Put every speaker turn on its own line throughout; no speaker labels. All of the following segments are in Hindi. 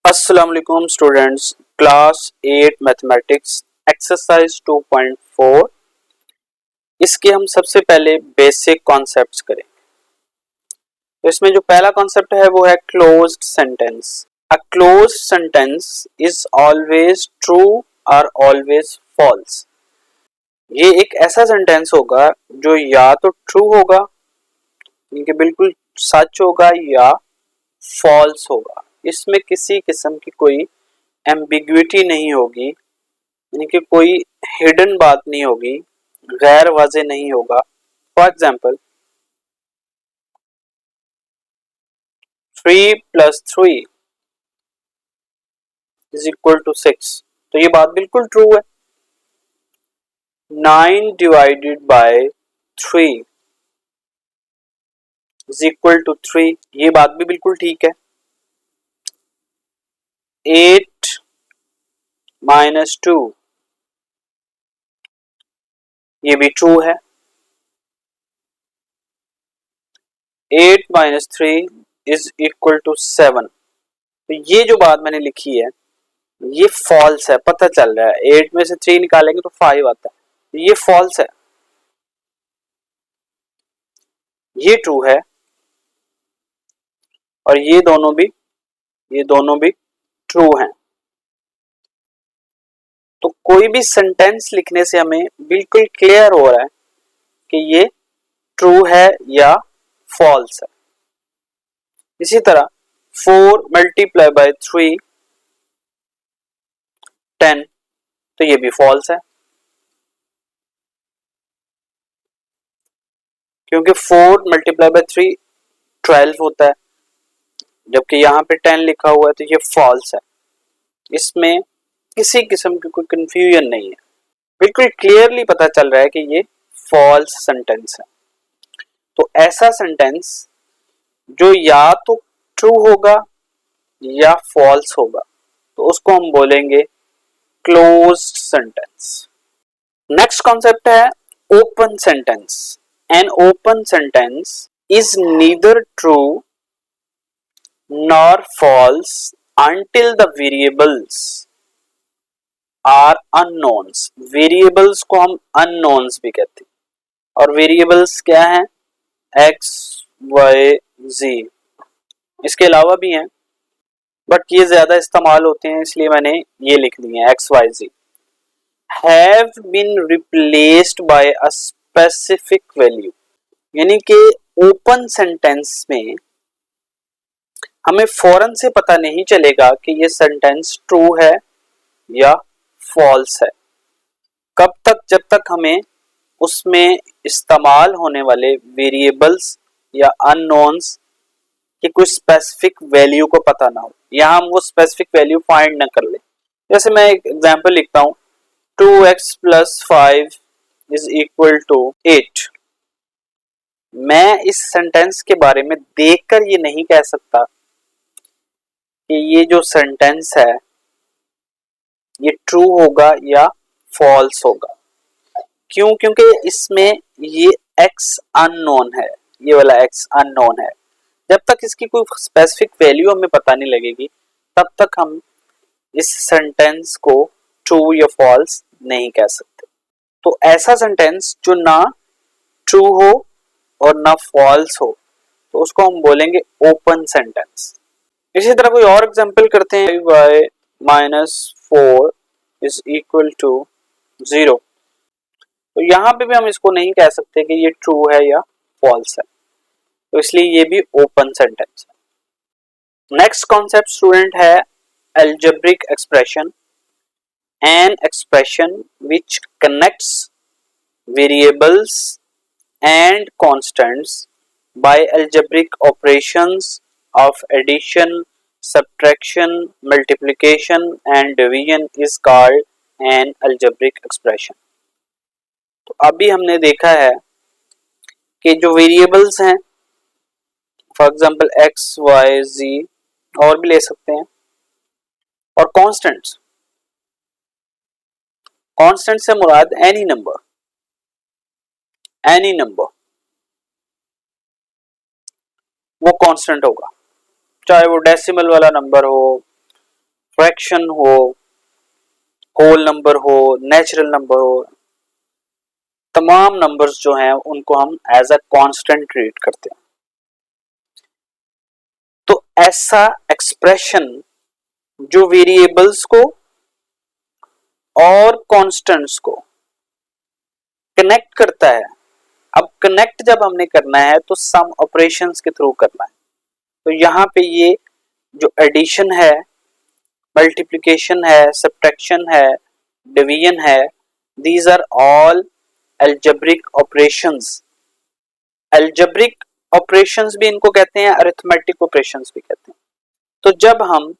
अस्सलाम वालेकुम स्टूडेंट्स, क्लास 8 मैथमेटिक्स एक्सरसाइज 2.4। इसके हम सबसे पहले बेसिक कॉन्सेप्ट्स करें। तो इसमें जो पहला कॉन्सेप्ट है वो है closed sentence. A closed sentence is always true और ऑलवेज फॉल्स। ये एक ऐसा सेंटेंस होगा जो या तो ट्रू होगा, यानी कि बिल्कुल सच होगा, या फॉल्स होगा। इसमें किसी किस्म की कोई एम्बिग्विटी नहीं होगी, यानी कि कोई हिडन बात नहीं होगी, गैर वाज़ेह नहीं होगा। फॉर एग्जाम्पल 3 + 3 = 6, तो ये बात बिल्कुल ट्रू है। 9 ÷ 3 = 3, ये बात भी बिल्कुल ठीक है। 8 - 2 ये भी ट्रू है। 8 - 3 = 7, तो ये जो बात मैंने लिखी है ये फॉल्स है, पता चल रहा है। 8 में से 3 निकालेंगे तो 5 आता है, ये फॉल्स है। ये ट्रू है और ये दोनों भी ट्रू हैं। तो कोई भी सेंटेंस लिखने से हमें बिल्कुल क्लियर हो रहा है कि ये ट्रू है या फॉल्स है। इसी तरह 4 × 3 10, तो ये भी फॉल्स है, क्योंकि 4 × 3 12 होता है, जबकि यहाँ पे 10 लिखा हुआ है, तो ये फॉल्स है। इसमें किसी किस्म की कोई कंफ्यूजन नहीं है, बिल्कुल क्लियरली पता चल रहा है कि ये फॉल्स सेंटेंस है। तो ऐसा सेंटेंस जो या तो ट्रू होगा या फॉल्स होगा, तो उसको हम बोलेंगे क्लोज्ड सेंटेंस। नेक्स्ट कॉन्सेप्ट है open sentence. An open sentence is neither true nor false until the variables are unknowns। Variables को हम unknowns भी कहते हैं, और वेरिएबल्स क्या हैं? x, y, z। इसके अलावा भी हैं, बट ये ज्यादा इस्तेमाल होते हैं, इसलिए मैंने ये लिख दिए हैं x, y, z। Have been replaced by a specific value, यानी कि ओपन सेंटेंस में हमें फौरन से पता नहीं चलेगा कि ये सेंटेंस ट्रू है या फॉल्स है। कब तक? जब तक हमें उसमें इस्तेमाल होने वाले वेरिएबल्स या अननोन्स की कोई स्पेसिफिक वैल्यू को पता ना हो, या हम वो स्पेसिफिक वैल्यू फाइंड ना कर ले। जैसे मैं एक एग्जांपल लिखता हूँ, 2x + 5 = 8। मैं इस सेंटेंस के बारे में देखकर ये नहीं कह सकता कि ये जो सेंटेंस है ये ट्रू होगा या फॉल्स होगा। क्यों? क्योंकि इसमें ये x अननोन है, ये वाला x अननोन है। जब तक इसकी कोई स्पेसिफिक वैल्यू हमें पता नहीं लगेगी, तब तक हम इस सेंटेंस को ट्रू या फॉल्स नहीं कह सकते। तो ऐसा सेंटेंस जो ना ट्रू हो और ना फॉल्स हो, तो उसको हम बोलेंगे ओपन सेंटेंस। इसी तरह कोई और एग्जांपल करते हैं। y - 4 = 0, तो यहाँ पे भी हम इसको नहीं कह सकते कि ये ट्रू है या फॉल्स है, तो इसलिए ये भी ओपन सेंटेंस है। नेक्स्ट कॉन्सेप्ट स्टूडेंट है algebraic expression. An expression which connects variables and constants by algebraic operations of addition, subtraction, multiplication and division is called an algebraic expression। तो अभी हमने देखा है कि जो वेरिएबल्स हैं, for example x, y, z, और भी ले सकते हैं, और कांस्टेंट्स, कांस्टेंट से मुराद एनी नंबर वो कांस्टेंट होगा, चाहे वो डेसिमल वाला नंबर हो, फ्रैक्शन हो, होल नंबर हो, नेचुरल नंबर हो, तमाम नंबर्स जो हैं उनको हम एज अ कांस्टेंट ट्रीट करते हैं। तो ऐसा एक्सप्रेशन जो वेरिएबल्स को और कांस्टेंट्स को कनेक्ट करता है। अब कनेक्ट जब हमने करना है तो सम ऑपरेशंस के थ्रू करना है। तो यहाँ पे ये जो एडिशन है, मल्टीप्लिकेशन है, सब्ट्रैक्शन है, डिवीजन है, these are all algebraic operations. Algebraic operations भी इनको कहते हैं, अरिथमेटिक ऑपरेशंस भी कहते हैं। तो जब हम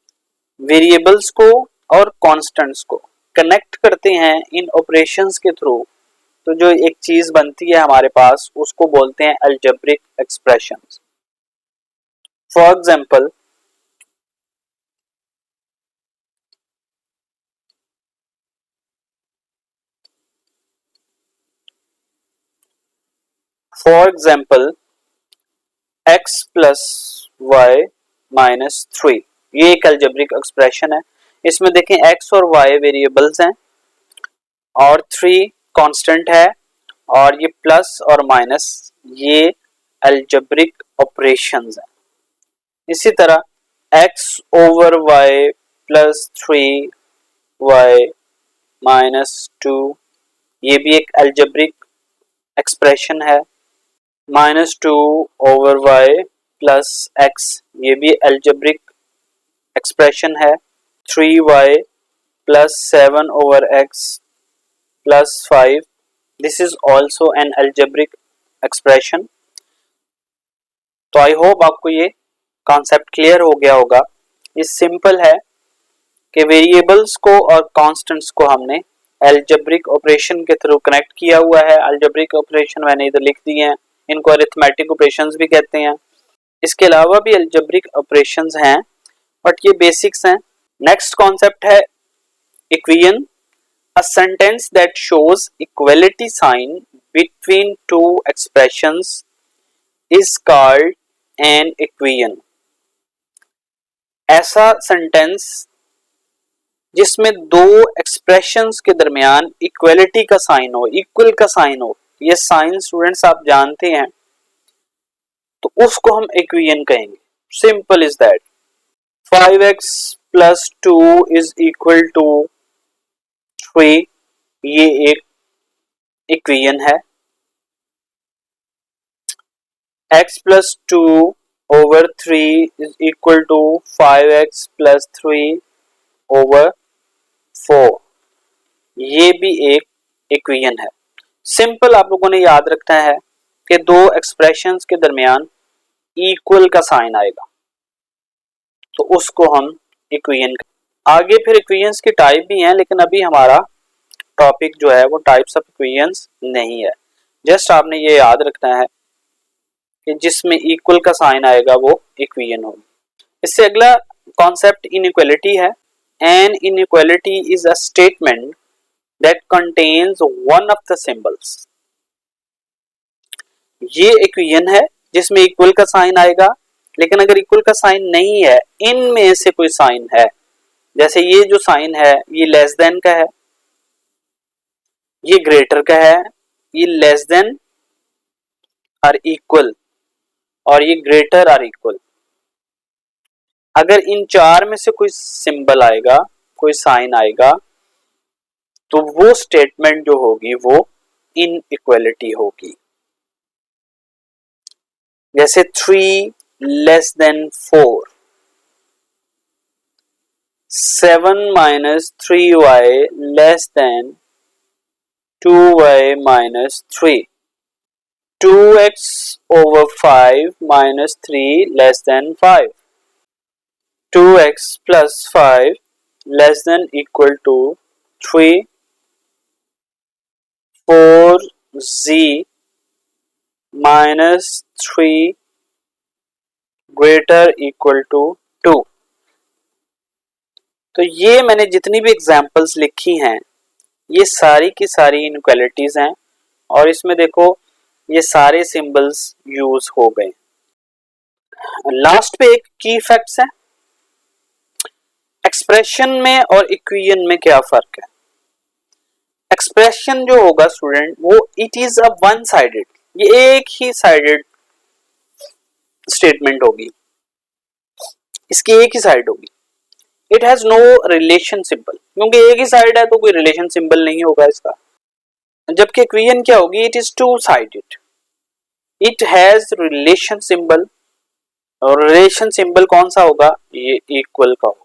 वेरिएबल्स को और कांस्टेंट्स को कनेक्ट करते हैं इन ऑपरेशंस के थ्रू, तो जो एक चीज बनती है हमारे पास उसको बोलते हैं algebraic expressions. For example, x plus y minus 3, ये एक अलजेब्रिक एक्सप्रेशन है। इसमें देखें x और y वेरिएबल्स हैं और 3 कांस्टेंट है, और ये प्लस और माइनस ये अलजेब्रिक ऑपरेशंस हैं। इसी तरह x over y plus 3y minus 2, ये भी एक अलजेब्रिक एक्सप्रेशन है। -2 ओवर y प्लस x, ये भी अलजेब्रिक एक्सप्रेशन है। 3y plus 7 over x plus 5, this is also an algebraic expression. तो आई होप आपको ये कॉन्सेप्ट क्लियर हो गया होगा। ये सिंपल है कि वेरिएबल्स को और कांस्टेंट्स को हमने अलजेब्रिक ऑपरेशन के थ्रू कनेक्ट किया हुआ है। अलजेब्रिक ऑपरेशन मैंने इधर लिख दिए हैं, इनको अरिथमेटिक ऑपरेशंस भी कहते हैं। इसके अलावा भी अलजेब्रिक ऑपरेशंस हैं, बट ये बेसिक्स हैं। नेक्स्ट कॉन्सेप्ट है equation. A sentence that shows equality sign between two expressions is called an equation. ऐसा सेंटेंस जिसमें दो एक्सप्रेशंस के दरमियान इक्वलिटी का साइन हो, इक्वल का साइन हो, ये साइन स्टूडेंट्स आप जानते हैं, तो उसको हम इक्वेशन कहेंगे। Simple is that. 5x plus 2 is equal to 3, ये एक इक्वेशन है। x plus 2 over 3 is equal to 5x plus 3 over 4, ये भी एक इक्वेशन है। सिंपल आप लोगों ने याद रखना है कि दो एक्सप्रेशंस के दरमियान इक्वल का साइन आएगा तो उसको हम इक्वेशन। आगे फिर इक्वेशंस की टाइप भी हैं, लेकिन अभी हमारा टॉपिक जो है वो टाइप्स ऑफ इक्वेशंस नहीं है। जस्ट आपने ये याद रखना है कि जिसमें इक्वल का साइन आएगा वो इक्वेशन होगी। इससे अगला कॉन्सेप्ट इनइक्वालिटी है। An inequality is a statement that contains one of the symbols. ये इक्वेशन है जिसमें इक्वल का साइन आएगा, लेकिन अगर इक्वल का साइन नहीं है, इनमें से कोई साइन है, जैसे ये जो साइन है ये लेस देन का है, ये ग्रेटर का है, ये लेस देन और इक्वल, और ये ग्रेटर और इक्वल। अगर इन चार में से कोई सिंबल आएगा, कोई साइन आएगा, तो वो स्टेटमेंट जो होगी वो इनइक्वालिटी होगी। जैसे 3 less than 4, 7 minus 3y less than 2y minus 3, 2x over 5 minus 3 less than 5, 2x plus 5 less than equal to 3, 4z minus 3 greater equal to 2। तो ये मैंने जितनी भी एग्जांपल्स लिखी हैं ये सारी की सारी इनइक्वालिटीज हैं, और इसमें देखो ये सारे सिंबल्स यूज हो गए। लास्ट पे एक की फैक्ट्स है। एक्सप्रेशन में और इक्वेशन में क्या फर्क है? एक्सप्रेशन जो होगा स्टूडेंट वो it is a one sided, ये एक ही साइडेड स्टेटमेंट होगी, इसकी एक ही साइड होगी। It has no relation symbol, क्योंकि एक ही साइड है तो कोई रिलेशन सिंबल नहीं होगा इसका। जबकि इक्वेशन क्या होगी, it is two sided, it has relation symbol, और रिलेशन सिंबल कौन सा होगा, ये इक्वल का होगा।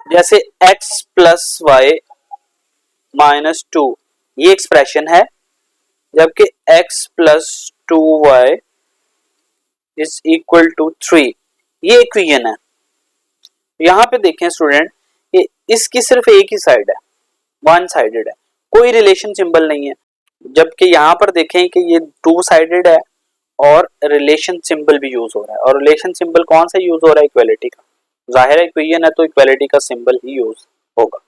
जैसे x plus y minus two, ये एक्सप्रेशन है, जबकि x plus two y is equal to three, ये इक्वेशन है। यहां पे देखें स्टूडेंट, ये इसकी सिर्फ एक ही साइड है, वन साइडेड है, कोई रिलेशन सिंबल नहीं है। जबकि यहां पर देखें कि ये टू साइडेड है और रिलेशन सिंबल भी यूज हो रहा है, और रिलेशन सिंबल कौन सा यूज हो रहा है, इक्वालिटी का। जाहिर है इक्वेशन है तो इक्वालिटी का सिंबल ही यूज होगा।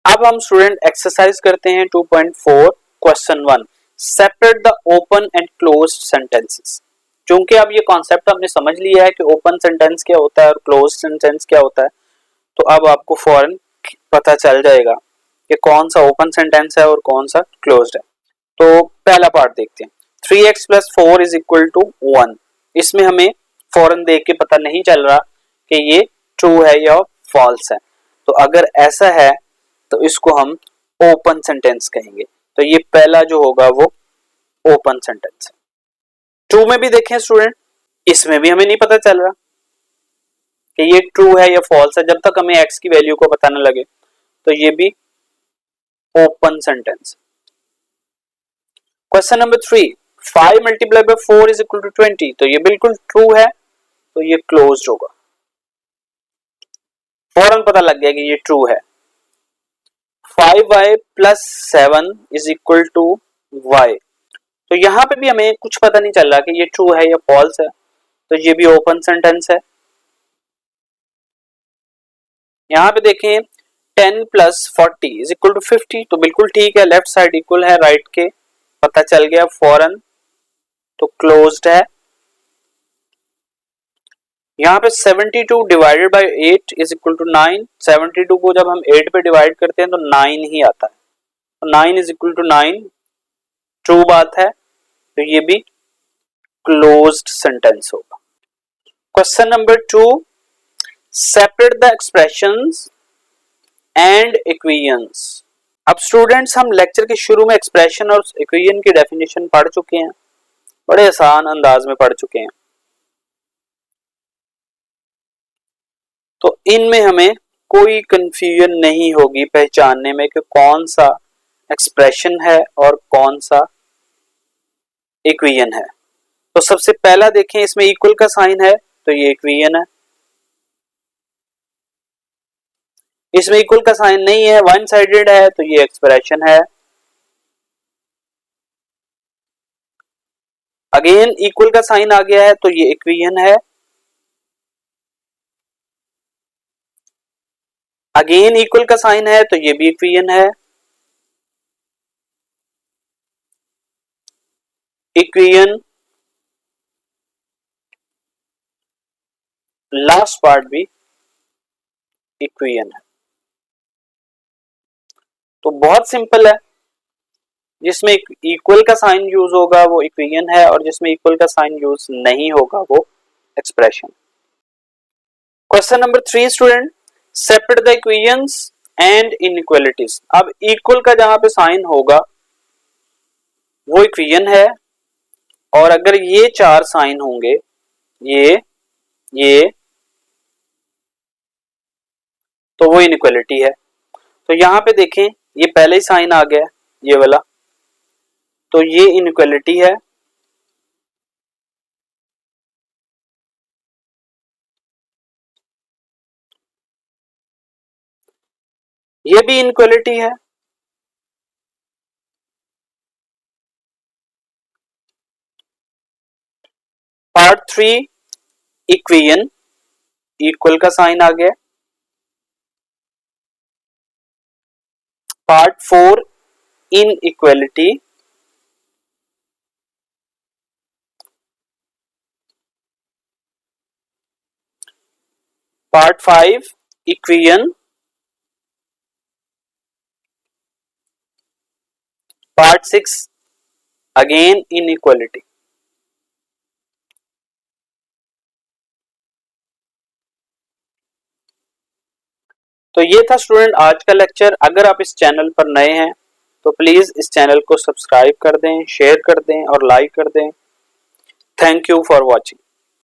अब हम स्टूडेंट एक्सरसाइज करते हैं 2.4 question 1, separate the open and closed sentences. क्योंकि अब ये कॉन्सेप्ट हमने समझ लिया है कि ओपन सेंटेंस क्या होता है और क्लोज्ड सेंटेंस क्या होता है, तो अब आपको फौरन पता चल जाएगा कि कौन सा ओपन सेंटेंस है और कौन सा क्लोज्ड है। तो पहला पार्ट देखते हैं, 3x plus 4 is equal to 1। इसमें हमें फौरन देख के पता नहीं चल रहा कि ये ट्रू है या फॉल्स है, तो अगर ऐसा है तो इसको हम ओपन सेंटेंस कहेंगे। तो ये पहला जो होगा वो ओपन सेंटेंस है। ट्रू में भी देखें स्टूडेंट, इसमें भी हमें नहीं पता चल रहा कि ये ट्रू है या फॉल्स है, जब तक हमें x की वैल्यू को पता न लगे, तो ये भी open sentence. Question number 3, 5 multiply by 4 is equal to 20, तो ये बिल्कुल ट्रू है, तो ये क्लोज्ड होगा, फौरन पता लग गया कि ये ट्रू है। 5y plus 7 is equal to y, तो यहां पे भी हमें कुछ पता नहीं चल रहा कि ये ट्रू है या फॉल्स है, तो ये भी ओपन सेंटेंस है। यहां पे देखें 10 प्लस 40 इज इक्वल टू 50, तो बिल्कुल ठीक है, लेफ्ट साइड इक्वल है राइट के, पता चल गया फौरन, तो क्लोज्ड है। यहाँ पे 72 divided by 8 is equal to 9, 72 को जब हम 8 पे डिवाइड करते हैं तो 9 ही आता है, तो 9 इज इक्वल टू 9, ट्रू बात है, तो ये भी क्लोज्ड सेंटेंस होगा। Question number 2, separate the expressions and equations. अब स्टूडेंट्स हम लेक्चर के शुरू में एक्सप्रेशन और इक्वेशन की डेफिनेशन पढ़ चुके हैं, बड़े आसान अंदाज में पढ़ चुके हैं, तो इनमें हमें कोई कंफ्यूजन नहीं होगी पहचानने में कि कौन सा एक्सप्रेशन है और कौन सा इक्वेशन है। तो सबसे पहला देखें, इसमें इक्वल का साइन है तो ये इक्वेशन है, इसमें इक्वल का साइन नहीं है, वन साइडेड है, तो ये एक्सप्रेशन है। अगेन इक्वल का साइन आ गया है तो ये इक्वेशन है, अगेन इक्वल का साइन है तो ये भी इक्वेशन है, इक्वेशन, लास्ट पार्ट भी इक्वेशन है। तो बहुत सिंपल है, जिसमें इक्वल का साइन यूज होगा वो इक्वेशन है, और जिसमें इक्वल का साइन यूज नहीं होगा वो expression. Question number 3 student, separate the equations and inequalities. अब इक्वल का जहां पे साइन होगा वो इक्वेशन है, और अगर ये चार साइन होंगे, ये तो वो इनइक्वालिटी है। तो यहां पे देखें, ये पहले ही साइन आ गया ये वाला, तो ये इनइक्वालिटी है, ये भी इनइक्वालिटी है। पार्ट 3 इक्वेशन, इक्वल का साइन आ गया। Part 4 inequality, part 5 equation, part 6 again inequality. तो ये था स्टूडेंट आज का लेक्चर। अगर आप इस चैनल पर नए हैं तो प्लीज इस चैनल को सब्सक्राइब कर दें, शेयर कर दें और लाइक कर दें। Thank you for watching.